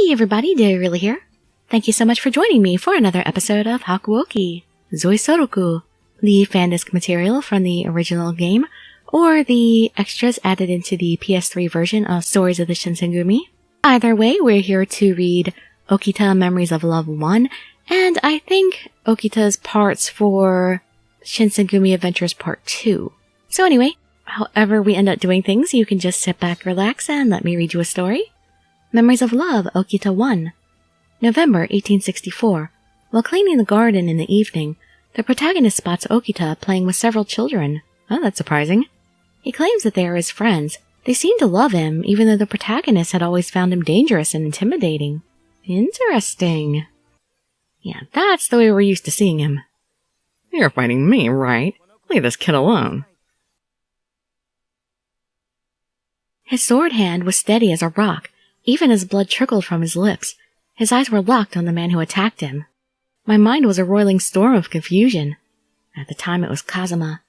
Hey everybody, Dirili here. Thank you so much for joining me for another episode of Hakuouki Zuisoroku, the fan disc material from the original game, or the extras added into the PS3 version of Stories of the Shinsengumi. Either way, we're here to read Okita Memories of Love 1, and I think Okita's parts for Shinsengumi Adventures Part 2. So anyway, however we end up doing things, you can just sit back, relax, and let me read you a story. Memories of Love, Okita 1. November 1864. While cleaning the garden in the evening, the protagonist spots Okita playing with several children. Oh, that's surprising. He claims that they are his friends. They seem to love him, even though the protagonist had always found him dangerous and intimidating. Interesting. Yeah, that's the way we're used to seeing him. You're fighting me, right? Leave this kid alone. His sword hand was steady as a rock, even as blood trickled from his lips. His eyes were locked on the man who attacked him. My mind was a roiling storm of confusion. At the time it was Kazuma.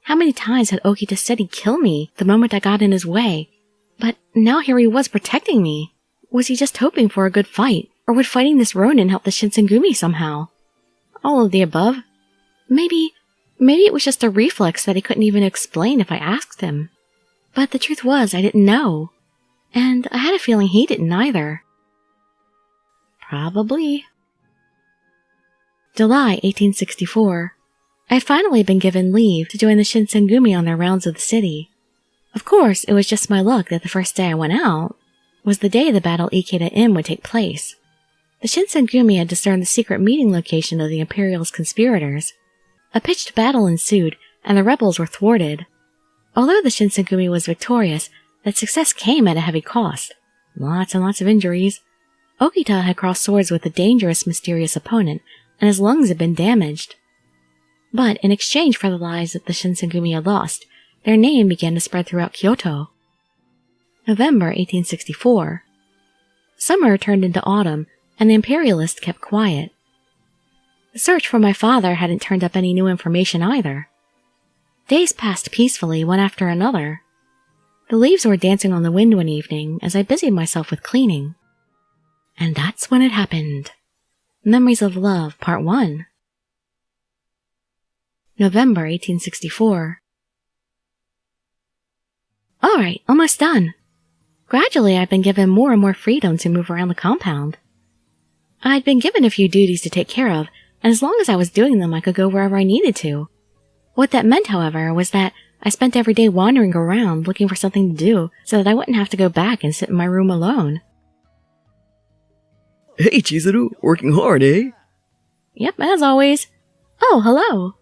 How many times had Okita said he'd kill me the moment I got in his way? But now here he was protecting me. Was he just hoping for a good fight? Or would fighting this Ronin help the Shinsengumi somehow? All of the above? Maybe it was just a reflex that he couldn't even explain if I asked him. But the truth was, I didn't know. And I had a feeling he didn't either. Probably. July 1864. I had finally been given leave to join the Shinsengumi on their rounds of the city. Of course, it was just my luck that the first day I went out was the day the battle Ikeda Inn would take place. The Shinsengumi had discerned the secret meeting location of the Imperial's conspirators. A pitched battle ensued, and the rebels were thwarted. Although the Shinsengumi was victorious, that success came at a heavy cost. Lots and lots of injuries. Okita had crossed swords with a dangerous, mysterious opponent, and his lungs had been damaged. But in exchange for the lives that the Shinsengumi had lost, their name began to spread throughout Kyoto. November 1864. Summer turned into autumn, and the Imperialists kept quiet. The search for my father hadn't turned up any new information either. Days passed peacefully, one after another. The leaves were dancing on the wind one evening as I busied myself with cleaning. And that's when it happened. Memories of Love, Part 1. November 1864. Alright, almost done. Gradually, I've been given more and more freedom to move around the compound. I'd been given a few duties to take care of, and as long as I was doing them, I could go wherever I needed to. What that meant, however, was that I spent every day wandering around looking for something to do so that I wouldn't have to go back and sit in my room alone. Hey, Chizuru, working hard, eh? Yep, as always. Oh, hello.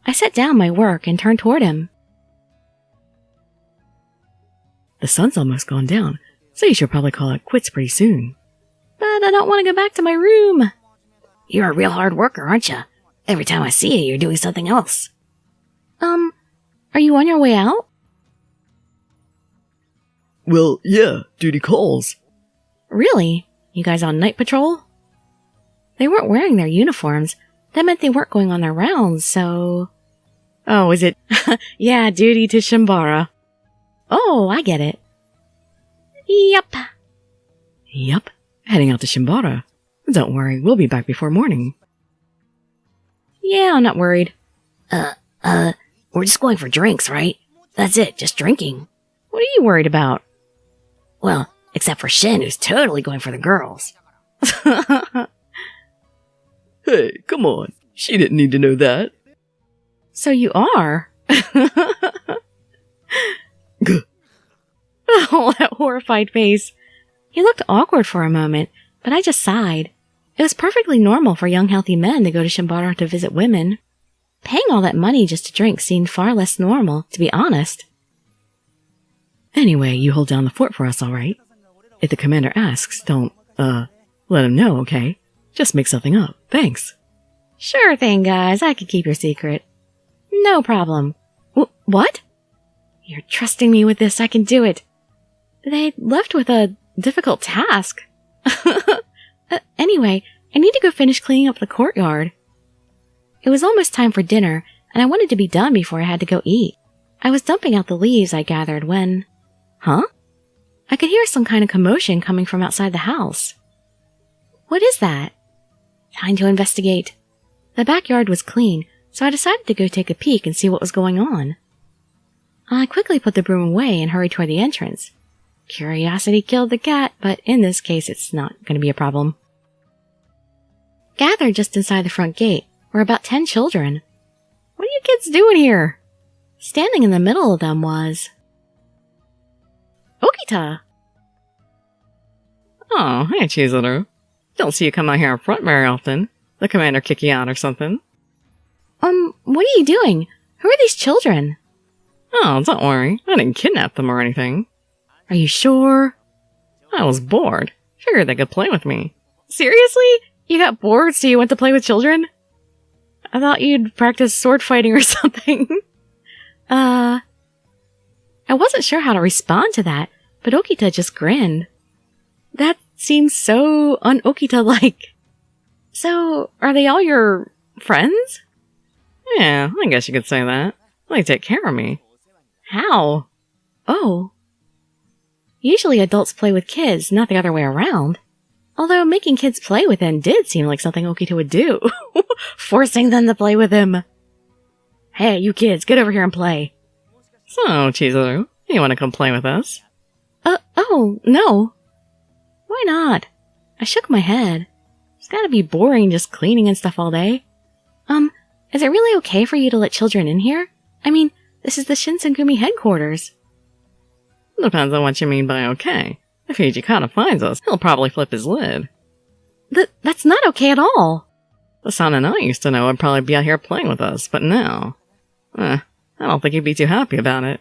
I set down my work and turned toward him. The sun's almost gone down, so you should probably call it quits pretty soon. But I don't want to go back to my room. You're a real hard worker, aren't you? Every time I see you, you're doing something else. Are you on your way out? Well, yeah, duty calls. Really? You guys on night patrol? They weren't wearing their uniforms. That meant they weren't going on their rounds, so... Oh, is it? Yeah, duty to Shimbara. Oh, I get it. Yup. Yup, heading out to Shimbara. Don't worry, we'll be back before morning. Yeah, I'm not worried. We're just going for drinks, right? That's it, just drinking. What are you worried about? Well, except for Shin, who's totally going for the girls. Hey, come on. She didn't need to know that. So you are? Gah. Oh, that horrified face. He looked awkward for a moment, but I just sighed. It was perfectly normal for young healthy men to go to Shimbara to visit women. Paying all that money just to drink seemed far less normal, to be honest. Anyway, you hold down the fort for us, alright? If the commander asks, don't, let him know, okay? Just make something up. Thanks. Sure thing, guys. I can keep your secret. No problem. What? You're trusting me with this. I can do it. They left with a difficult task. Anyway, I need to go finish cleaning up the courtyard. It was almost time for dinner, and I wanted to be done before I had to go eat. I was dumping out the leaves I gathered when... Huh? I could hear some kind of commotion coming from outside the house. What is that? Time to investigate. The backyard was clean, so I decided to go take a peek and see what was going on. I quickly put the broom away and hurried toward the entrance. Curiosity killed the cat, but in this case it's not going to be a problem. Gathered just inside the front gate were about 10 children. What are you kids doing here? Standing in the middle of them was... Okita! Oh, hey, Chizuru. Don't see you come out here up front very often. The commander kick you out or something. What are you doing? Who are these children? Oh, don't worry. I didn't kidnap them or anything. Are you sure? I was bored. Figured they could play with me. Seriously? You got bored, so you went to play with children? I thought you'd practice sword fighting or something. I wasn't sure how to respond to that, but Okita just grinned. That seems so un-Okita-like. So, are they all your friends? Yeah, I guess you could say that. They take care of me. How? Oh. Usually adults play with kids, not the other way around. Although making kids play with him did seem like something Okita would do. Forcing them to play with him. Hey, you kids, get over here and play. So, Chizuru, you want to come play with us? Oh, no. Why not? I shook my head. It's gotta be boring just cleaning and stuff all day. Is it really okay for you to let children in here? I mean, this is the Shinsengumi headquarters. Depends on what you mean by okay. If Hijikata finds us, he'll probably flip his lid. That's not okay at all. The Sanan I used to know would probably be out here playing with us, but now... I don't think he'd be too happy about it.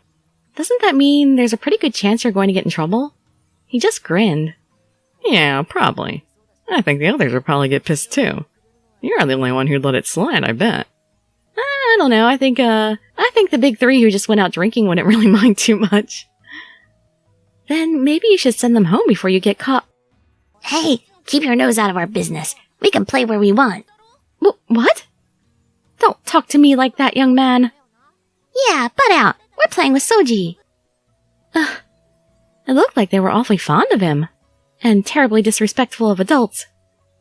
Doesn't that mean there's a pretty good chance you're going to get in trouble? He just grinned. Yeah, probably. I think the others would probably get pissed too. You're the only one who'd let it slide, I bet. I don't know, I think the big three who just went out drinking wouldn't really mind too much. Then maybe you should send them home before you get caught. Hey, keep your nose out of our business. We can play where we want. What? Don't talk to me like that, young man. Yeah, butt out. We're playing with Souji. It looked like they were awfully fond of him. And terribly disrespectful of adults.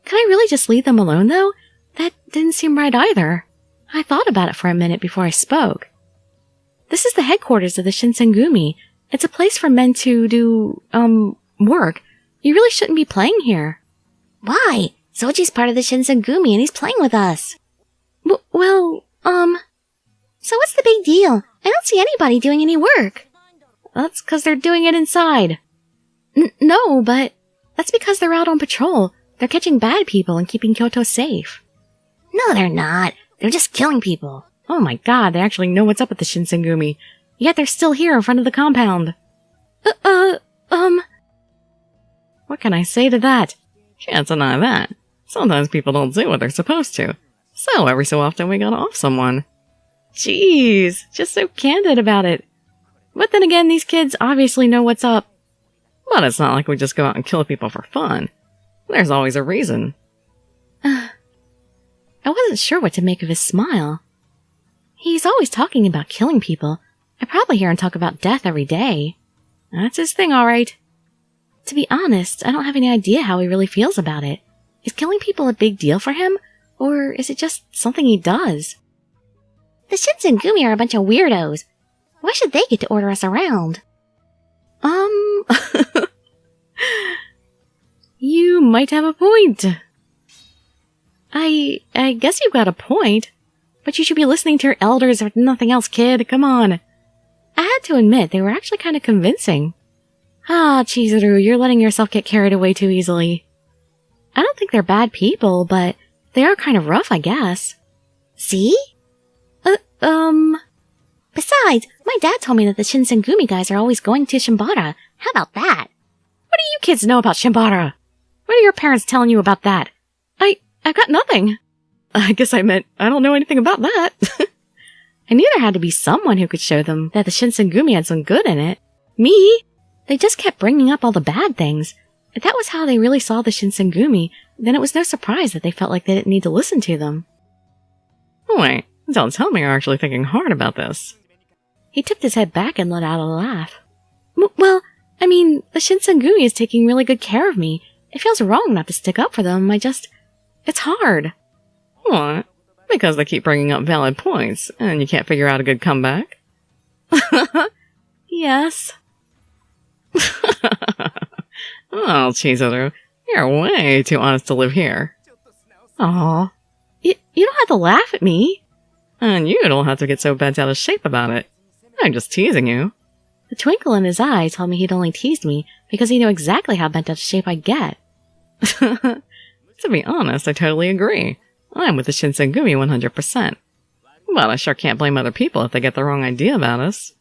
Could I really just leave them alone, though? That didn't seem right either. I thought about it for a minute before I spoke. This is the headquarters of the Shinsengumi. It's a place for men to do, work. You really shouldn't be playing here. Why? Souji's part of the Shinsengumi and he's playing with us. So what's the big deal? I don't see anybody doing any work. That's because they're doing it inside. No, but that's because they're out on patrol. They're catching bad people and keeping Kyoto safe. No, they're not. They're just killing people. Oh my god, they actually know what's up with the Shinsengumi. Yet they're still here in front of the compound. What can I say to that? Can't deny that. Sometimes people don't do what they're supposed to. So every so often we gotta off someone. Jeez, just so candid about it. But then again, these kids obviously know what's up. But it's not like we just go out and kill people for fun. There's always a reason. I wasn't sure what to make of his smile. He's always talking about killing people. I probably hear him talk about death every day. That's his thing, all right. To be honest, I don't have any idea how he really feels about it. Is killing people a big deal for him? Or is it just something he does? The Shinsengumi are a bunch of weirdos. Why should they get to order us around? You might have a point. I guess you've got a point. But you should be listening to your elders or nothing else, kid. Come on. I had to admit, they were actually kind of convincing. Chizuru, you're letting yourself get carried away too easily. I don't think they're bad people, but they are kind of rough, I guess. See? Besides, my dad told me that the Shinsengumi guys are always going to Shimbara. How about that? What do you kids know about Shimbara? What are your parents telling you about that? I've got nothing. I guess I meant I don't know anything about that. I knew there had to be someone who could show them that the Shinsengumi had some good in it. Me? They just kept bringing up all the bad things. If that was how they really saw the Shinsengumi, then it was no surprise that they felt like they didn't need to listen to them. Wait, don't tell me you're actually thinking hard about this. He tipped his head back and let out a laugh. Well, I mean, the Shinsengumi is taking really good care of me. It feels wrong not to stick up for them. It's hard. What? Because they keep bringing up valid points, and you can't figure out a good comeback? Yes. Oh, Chizuru, you're way too honest to live here. Aw. You don't have to laugh at me. And you don't have to get so bent out of shape about it. I'm just teasing you. The twinkle in his eye told me he'd only teased me because he knew exactly how bent out of shape I'd get. To be honest, I totally agree. I'm with the Shinsengumi 100%. But I sure can't blame other people if they get the wrong idea about us.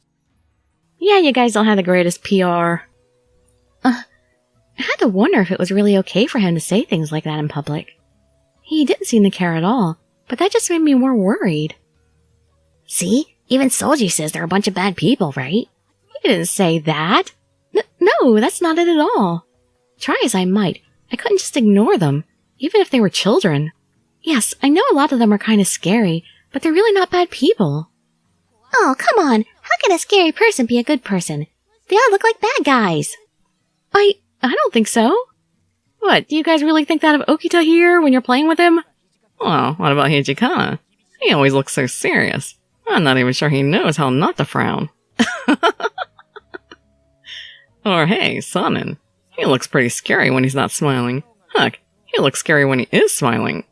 Yeah, you guys don't have the greatest PR. I had to wonder if it was really okay for him to say things like that in public. He didn't seem to care at all, but that just made me more worried. See? Even Souji says they're a bunch of bad people, right? He didn't say that. No, that's not it at all. Try as I might, I couldn't just ignore them, even if they were children. Yes, I know a lot of them are kind of scary, but they're really not bad people. Oh, come on. How can a scary person be a good person? They all look like bad guys. I don't think so. What, do you guys really think that of Okita here when you're playing with him? Well, what about Hijikana? He always looks so serious. I'm not even sure he knows how not to frown. Or hey, Sanan. He looks pretty scary when he's not smiling. Heck, he looks scary when he is smiling.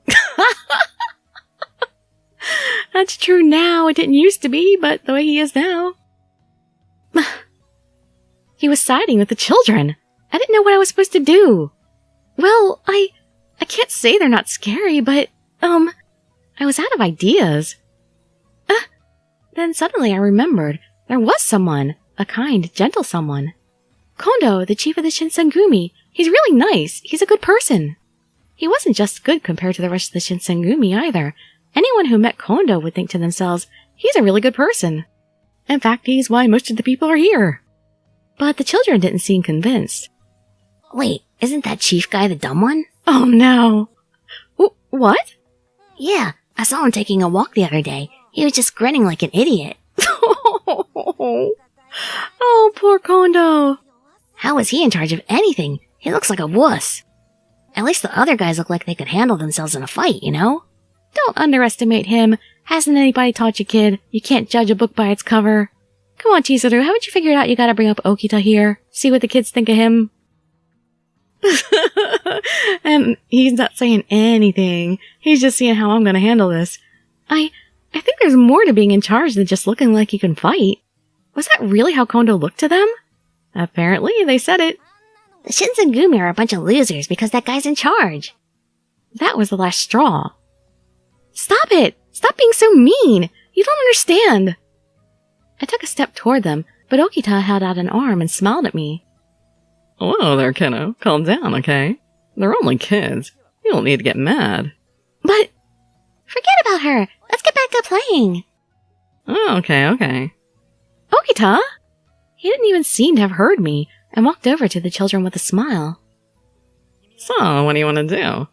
That's true now. It didn't used to be, but the way he is now. He was siding with the children. I didn't know what I was supposed to do. Well, I can't say they're not scary, but, I was out of ideas. Then suddenly I remembered there was someone, a kind, gentle someone. Kondo, the chief of the Shinsengumi. He's really nice. He's a good person. He wasn't just good compared to the rest of the Shinsengumi either. Anyone who met Kondo would think to themselves, he's a really good person. In fact, he's why most of the people are here. But the children didn't seem convinced. Wait, isn't that chief guy the dumb one? Oh no. What? Yeah, I saw him taking a walk the other day. He was just grinning like an idiot. Oh, poor Kondo. How is he in charge of anything? He looks like a wuss. At least the other guys look like they could handle themselves in a fight, you know? Don't underestimate him. Hasn't anybody taught you, kid? You can't judge a book by its cover. Come on, Chizuru, haven't you figured out you gotta bring up Okita here? See what the kids think of him? And he's not saying anything. He's just seeing how I'm gonna handle this. I think there's more to being in charge than just looking like you can fight. Was that really how Kondo looked to them? Apparently, they said it. The Shinsengumi are a bunch of losers because that guy's in charge. That was the last straw. Stop it! Stop being so mean! You don't understand! I took a step toward them, but Okita held out an arm and smiled at me. Whoa there, kiddo. Calm down, okay? They're only kids. You don't need to get mad. But... Forget about her! Let's get back to playing! Oh, okay. Okita? He didn't even seem to have heard me, and walked over to the children with a smile. So, what do you want to do?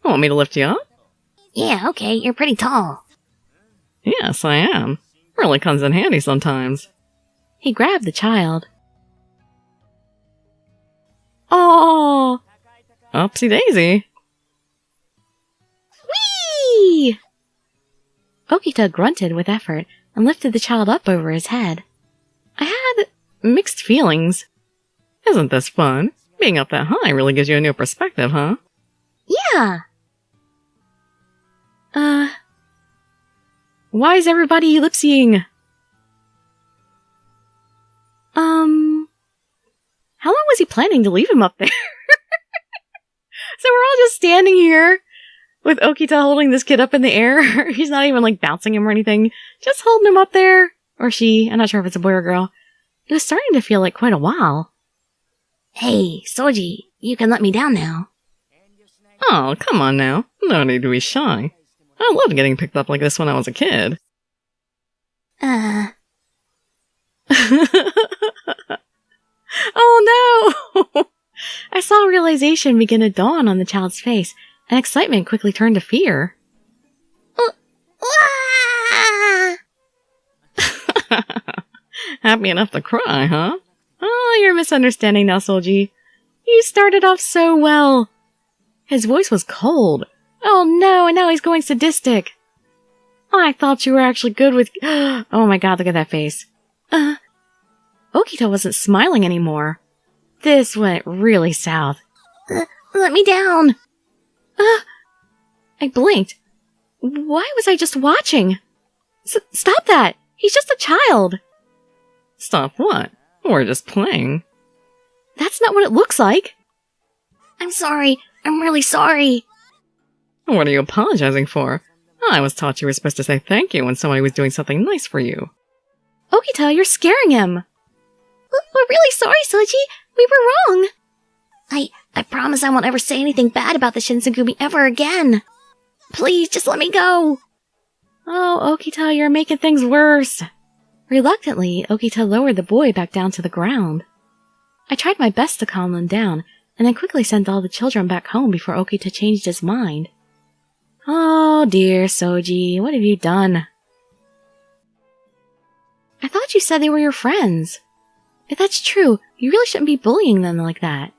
Want me to lift you up? Yeah, okay, you're pretty tall. Yes, I am. Really comes in handy sometimes. He grabbed the child. Oh! Upsy daisy. Whee! Okita grunted with effort and lifted the child up over his head. I had mixed feelings. Isn't this fun? Being up that high really gives you a new perspective, huh? Yeah! Why is everybody lip-syncing? How long was he planning to leave him up there? So we're all just standing here with Okita holding this kid up in the air. He's not even like bouncing him or anything. Just holding him up there. Or she. I'm not sure if it's a boy or girl. It was starting to feel like quite a while. Hey, Souji, you can let me down now. Oh, come on now. No need to be shy. I loved getting picked up like this when I was a kid. Oh no! I saw realization begin to dawn on the child's face, and excitement quickly turned to fear. Happy enough to cry, huh? Oh, you're misunderstanding now, Souji. You started off so well. His voice was cold. Oh no, and now he's going sadistic. I thought you were actually good with... Oh my god, look at that face. Okita wasn't smiling anymore. This went really south. Let me down. I blinked. Why was I just watching? Stop that! He's just a child! Stop what? We're just playing. That's not what it looks like. I'm sorry. I'm really sorry. What are you apologizing for? I was taught you were supposed to say thank you when somebody was doing something nice for you. Okita, you're scaring him. We're really sorry, Souji. We were wrong. I promise I won't ever say anything bad about the Shinsengumi ever again. Please, just let me go. Oh, Okita, you're making things worse. Reluctantly, Okita lowered the boy back down to the ground. I tried my best to calm them down, and then quickly sent all the children back home before Okita changed his mind. Oh dear, Souji, what have you done? I thought you said they were your friends. If that's true, you really shouldn't be bullying them like that.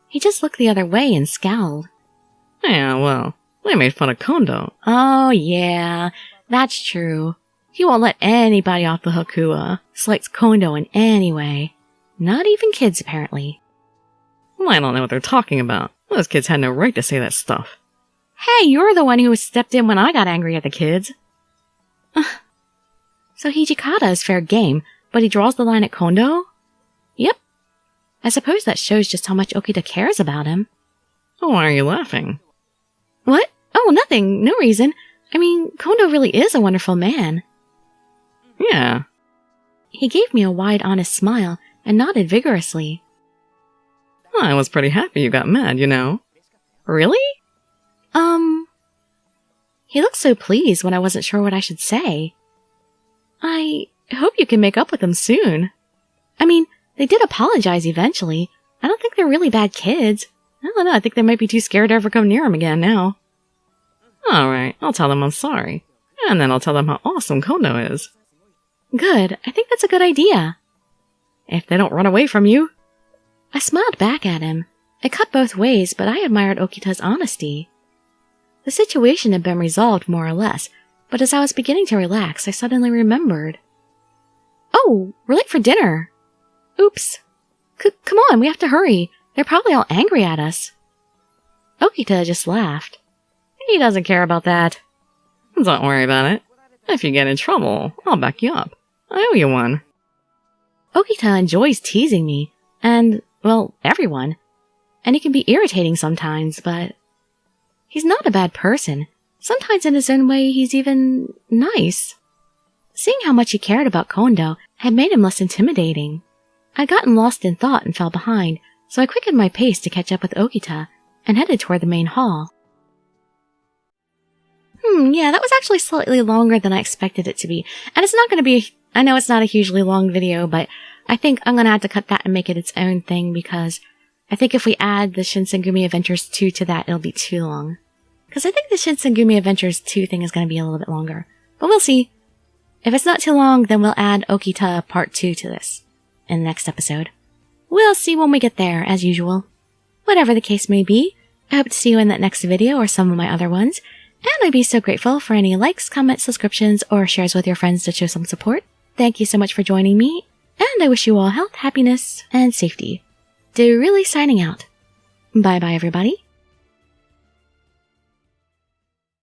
He just looked the other way and scowled. Yeah, well, they made fun of Kondo. Oh yeah, that's true. He won't let anybody off the hook slights Kondo in any way. Not even kids, apparently. Well, I don't know what they're talking about. Those kids had no right to say that stuff. Hey, you're the one who stepped in when I got angry at the kids. So Hijikata is fair game, but he draws the line at Kondo? Yep. I suppose that shows just how much Okita cares about him. Oh, why are you laughing? What? Oh, nothing. No reason. I mean, Kondo really is a wonderful man. Yeah. He gave me a wide, honest smile and nodded vigorously. I was pretty happy you got mad, you know. Really? He looked so pleased when I wasn't sure what I should say. I hope you can make up with them soon. I mean, they did apologize eventually. I don't think they're really bad kids. I don't know, I think they might be too scared to ever come near him again now. Alright, I'll tell them I'm sorry. And then I'll tell them how awesome Kondo is. Good, I think that's a good idea. If they don't run away from you. I smiled back at him. It cut both ways, but I admired Okita's honesty. The situation had been resolved more or less, but as I was beginning to relax, I suddenly remembered. Oh, we're late for dinner. Oops. Come on, we have to hurry. They're probably all angry at us. Okita just laughed. He doesn't care about that. Don't worry about it. If you get in trouble, I'll back you up. I owe you one. Okita enjoys teasing me, and, well, everyone. And he can be irritating sometimes, but he's not a bad person. Sometimes in his own way, he's even nice. Seeing how much he cared about Kondo had made him less intimidating. I'd gotten lost in thought and fell behind, so I quickened my pace to catch up with Okita and headed toward the main hall. Yeah, that was actually slightly longer than I expected it to be. And it's not going to be, I know it's not a hugely long video, but I think I'm going to have to cut that and make it its own thing because I think if we add the Shinsengumi Adventures 2 to that, it'll be too long. Because I think the Shinsengumi Adventures 2 thing is going to be a little bit longer. But we'll see. If it's not too long, then we'll add Okita Part 2 to this in the next episode. We'll see when we get there, as usual. Whatever the case may be, I hope to see you in that next video or some of my other ones. And I'd be so grateful for any likes, comments, subscriptions, or shares with your friends to show some support. Thank you so much for joining me, and I wish you all health, happiness, and safety. Dirili signing out. Bye-bye, everybody.